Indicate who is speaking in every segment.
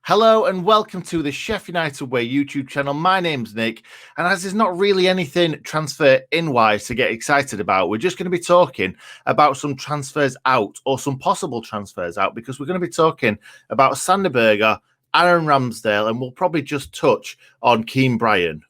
Speaker 1: Hello and welcome to the Sheffield United Way YouTube channel. My name's Nick, and as there's not really anything transfer in-wise to get excited about, we're just going to be talking about some transfers out or some possible transfers out because we're going to be talking about Sander Berge, Aaron Ramsdale, and we'll probably just touch on Kean Bryan.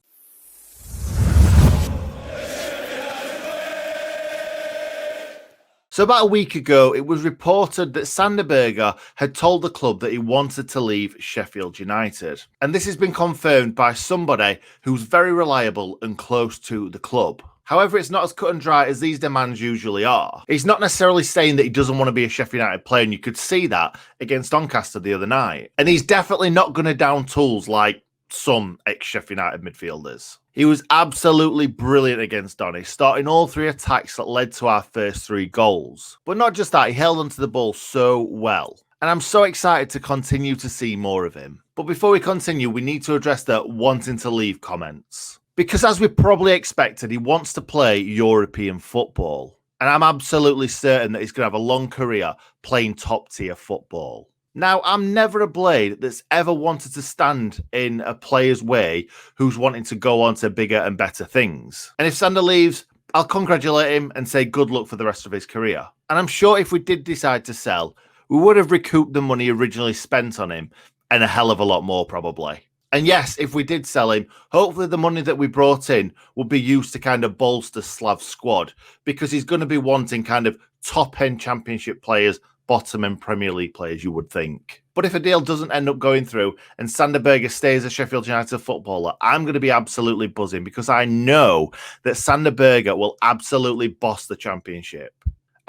Speaker 1: So about a week ago, it was reported that Sander Berge had told the club that he wanted to leave Sheffield United. And this has been confirmed by somebody who's very reliable and close to the club. However, it's not as cut and dry as these demands usually are. He's not necessarily saying that he doesn't want to be a Sheffield United player, and you could see that against Doncaster the other night. And he's definitely not going to down tools like some ex-Sheffield United midfielders. He was absolutely brilliant against Donny, starting all three attacks that led to our first three goals. But not just that, he held onto the ball so well. And I'm so excited to continue to see more of him. But before we continue, we need to address the wanting to leave comments. Because as we probably expected, he wants to play European football. And I'm absolutely certain that he's going to have a long career playing top-tier football. Now, I'm never a blade that's ever wanted to stand in a player's way who's wanting to go on to bigger and better things. And if Sander leaves, I'll congratulate him and say good luck for the rest of his career. And I'm sure if we did decide to sell, we would have recouped the money originally spent on him and a hell of a lot more probably. And yes, if we did sell him, hopefully the money that we brought in would be used to kind of bolster Slav's squad because he's going to be wanting kind of top-end championship players, bottom and Premier League players, you would think. But if a deal doesn't end up going through and Sander Berge stays a Sheffield United footballer, I'm going to be absolutely buzzing because I know that Sander Berge will absolutely boss the Championship.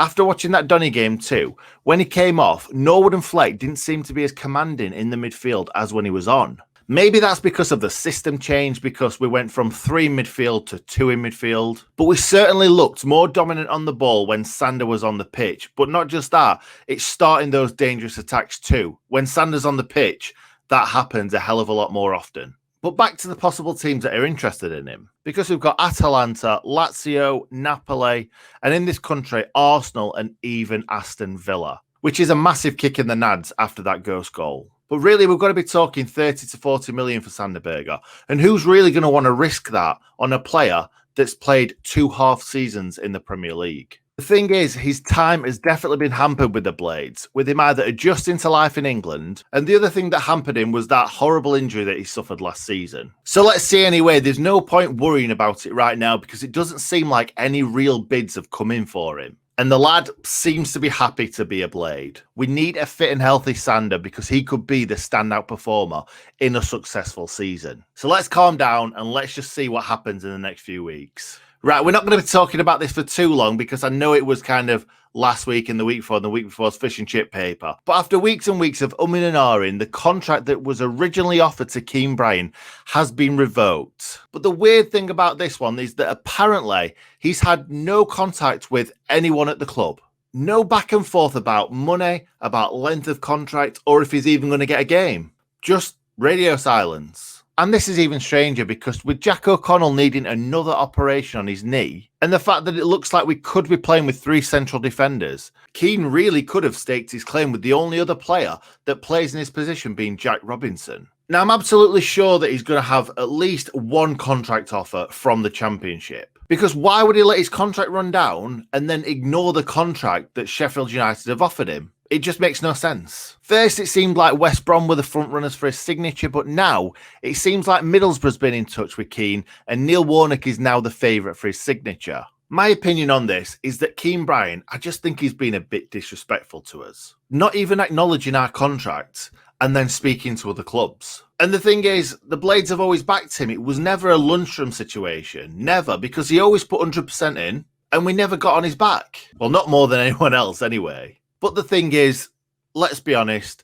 Speaker 1: After watching that Donny game too, when he came off, Norwood and Fleck didn't seem to be as commanding in the midfield as when he was on. Maybe that's because of the system change, because we went from 3 in midfield to 2 in midfield. But we certainly looked more dominant on the ball when Sander was on the pitch. But not just that, it's starting those dangerous attacks too. When Sander's on the pitch, that happens a hell of a lot more often. But back to the possible teams that are interested in him. Because we've got Atalanta, Lazio, Napoli, and in this country, Arsenal and even Aston Villa. Which is a massive kick in the nads after that ghost goal. But really, we've got to be talking 30 to 40 million for Sander Berge. And who's really going to want to risk that on a player that's played 2 half seasons in the Premier League? The thing is, his time has definitely been hampered with the Blades, with him either adjusting to life in England, and the other thing that hampered him was that horrible injury that he suffered last season. So let's see anyway, there's no point worrying about it right now because it doesn't seem like any real bids have come in for him. And the lad seems to be happy to be a Blade. We need a fit and healthy Sander because he could be the standout performer in a successful season. So let's calm down and let's just see what happens in the next few weeks. Right, we're not going to be talking about this for too long because I know it was kind of last week and the week before, and the week before's fish and chip paper. But after weeks and weeks of umming and ahhing, the contract that was originally offered to Kean Bryan has been revoked. But the weird thing about this one is that apparently he's had no contact with anyone at the club. No back and forth about money, about length of contract, or if he's even going to get a game. Just radio silence. And this is even stranger because with Jack O'Connell needing another operation on his knee, and the fact that it looks like we could be playing with 3 central defenders, Kean really could have staked his claim with the only other player that plays in his position being Jack Robinson. Now, I'm absolutely sure that he's going to have at least one contract offer from the Championship. Because why would he let his contract run down and then ignore the contract that Sheffield United have offered him? It just makes no sense. First, it seemed like West Brom were the front runners for his signature, but now it seems like Middlesbrough's been in touch with Kean and Neil Warnock is now the favourite for his signature. My opinion on this is that Kean Bryan, I just think he's been a bit disrespectful to us. Not even acknowledging our contract and then speaking to other clubs. And the thing is, the Blades have always backed him. It was never a lunchroom situation. Never, because he always put 100% in and we never got on his back. Well, not more than anyone else anyway. But the thing is, let's be honest,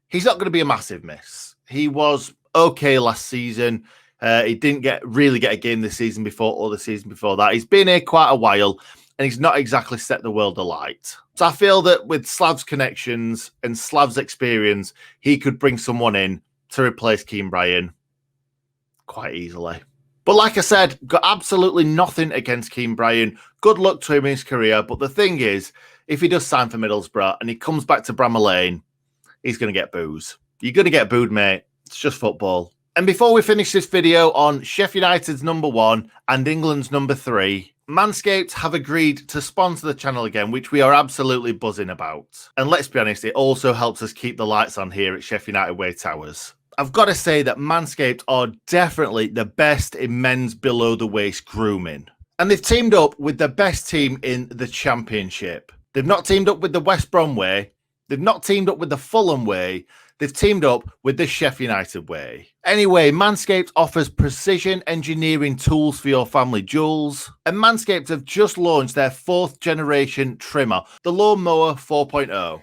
Speaker 1: he's not going to be a massive miss. He was okay last season. He didn't really get a game this season before or the season before that. He's been here quite a while and he's not exactly set the world alight. So I feel that with Slav's connections and Slav's experience, he could bring someone in to replace Kean Bryan quite easily. But like I said, got absolutely nothing against Kean Bryan. Good luck to him in his career. But the thing is, if he does sign for Middlesbrough and he comes back to Bramall Lane, he's going to get booze. You're going to get booed, mate. It's just football. And before we finish this video on Sheffield United's #1 and England's #3, Manscaped have agreed to sponsor the channel again, which we are absolutely buzzing about. And let's be honest, it also helps us keep the lights on here at Sheffield United Way Towers. I've got to say that Manscaped are definitely the best in men's below-the-waist grooming. And they've teamed up with the best team in the Championship. They've not teamed up with the West Brom way. They've not teamed up with the Fulham way. They've teamed up with the Sheffield United way. Anyway, Manscaped offers precision engineering tools for your family jewels. And Manscaped have just launched their 4th generation trimmer, the Lawnmower 4.0.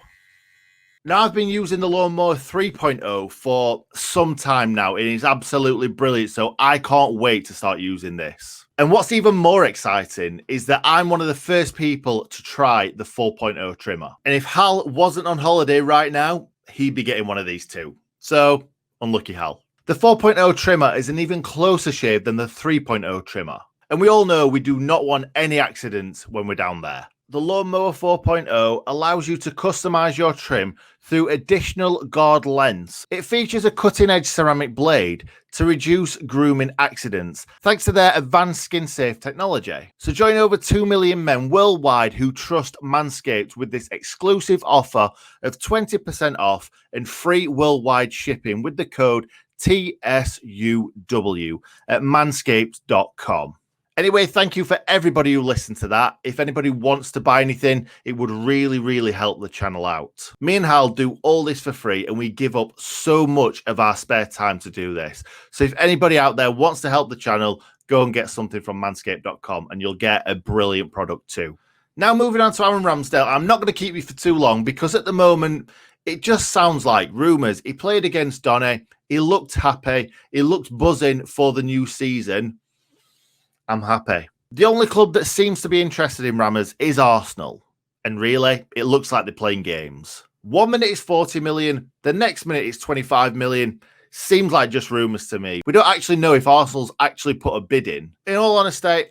Speaker 1: Now, I've been using the Lawnmower 3.0 for some time now, and it's absolutely brilliant, so I can't wait to start using this. And what's even more exciting is that I'm one of the first people to try the 4.0 trimmer. And if Hal wasn't on holiday right now, he'd be getting one of these too. So, unlucky Hal. The 4.0 trimmer is an even closer shave than the 3.0 trimmer. And we all know we do not want any accidents when we're down there. The Lawnmower 4.0 allows you to customize your trim through additional guard lengths. It features a cutting-edge ceramic blade to reduce grooming accidents, thanks to their advanced skin-safe technology. So join over 2 million men worldwide who trust Manscaped with this exclusive offer of 20% off and free worldwide shipping with the code TSUW at manscaped.com. Anyway, thank you for everybody who listened to that. If anybody wants to buy anything, it would really, really help the channel out. Me and Hal do all this for free, and we give up so much of our spare time to do this. So if anybody out there wants to help the channel, go and get something from manscaped.com, and you'll get a brilliant product too. Now, moving on to Aaron Ramsdale, I'm not going to keep you for too long because at the moment, it just sounds like rumours. He played against Donny. He looked happy. He looked buzzing for the new season. I'm happy. The only club that seems to be interested in Rammers is Arsenal. And really, it looks like they're playing games. 1 minute is 40 million. The next minute is 25 million. Seems like just rumours to me. We don't actually know if Arsenal's actually put a bid in. In all honesty,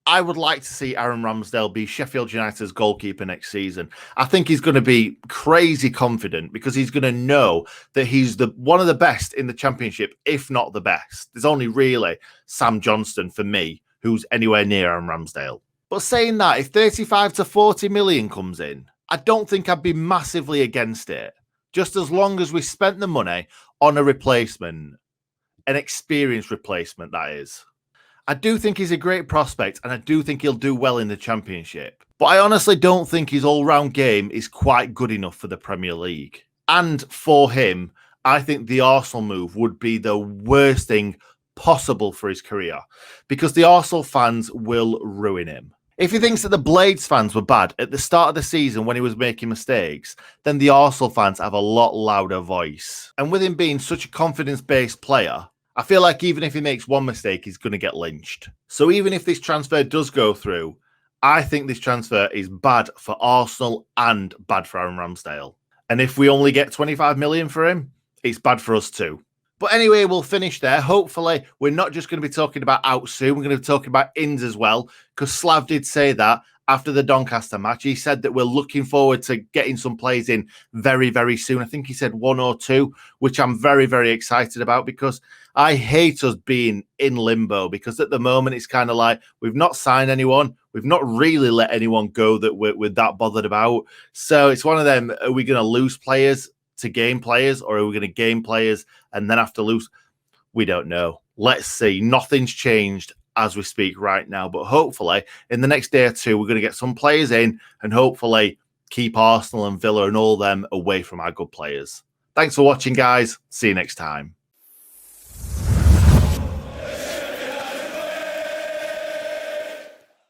Speaker 1: I would like to see Aaron Ramsdale be Sheffield United's goalkeeper next season. I think he's going to be crazy confident because he's going to know that he's one of the best in the Championship, if not the best. There's only really Sam Johnston for me who's anywhere near Aaron Ramsdale. But saying that, if 35 to 40 million comes in, I don't think I'd be massively against it. Just as long as we spent the money on a replacement, an experienced replacement, that is. I do think he's a great prospect, and I do think he'll do well in the Championship. But I honestly don't think his all-round game is quite good enough for the Premier League. And for him, I think the Arsenal move would be the worst thing possible for his career because the Arsenal fans will ruin him. If he thinks that the Blades fans were bad at the start of the season when he was making mistakes, then the Arsenal fans have a lot louder voice. And with him being such a confidence-based player, I feel like even if he makes one mistake, he's going to get lynched. So even if this transfer does go through, I think this transfer is bad for Arsenal and bad for Aaron Ramsdale. And if we only get 25 million for him, it's bad for us too. But anyway, we'll finish there. Hopefully, we're not just going to be talking about out soon. We're going to be talking about ins as well, because Slav did say that after the Doncaster match. He said that we're looking forward to getting some plays in very, very soon. I think he said 1 or 2, which I'm very, very excited about because I hate us being in limbo because at the moment, it's kind of like we've not signed anyone. We've not really let anyone go that we're that bothered about. So it's one of them, are we going to lose players to gain players, or are we going to gain players and then have to lose? We don't know. Let's see. Nothing's changed as we speak right now, but hopefully in the next day or two, we're going to get some players in and hopefully keep Arsenal and Villa and all them away from our good players. Thanks for watching, guys. See you next time.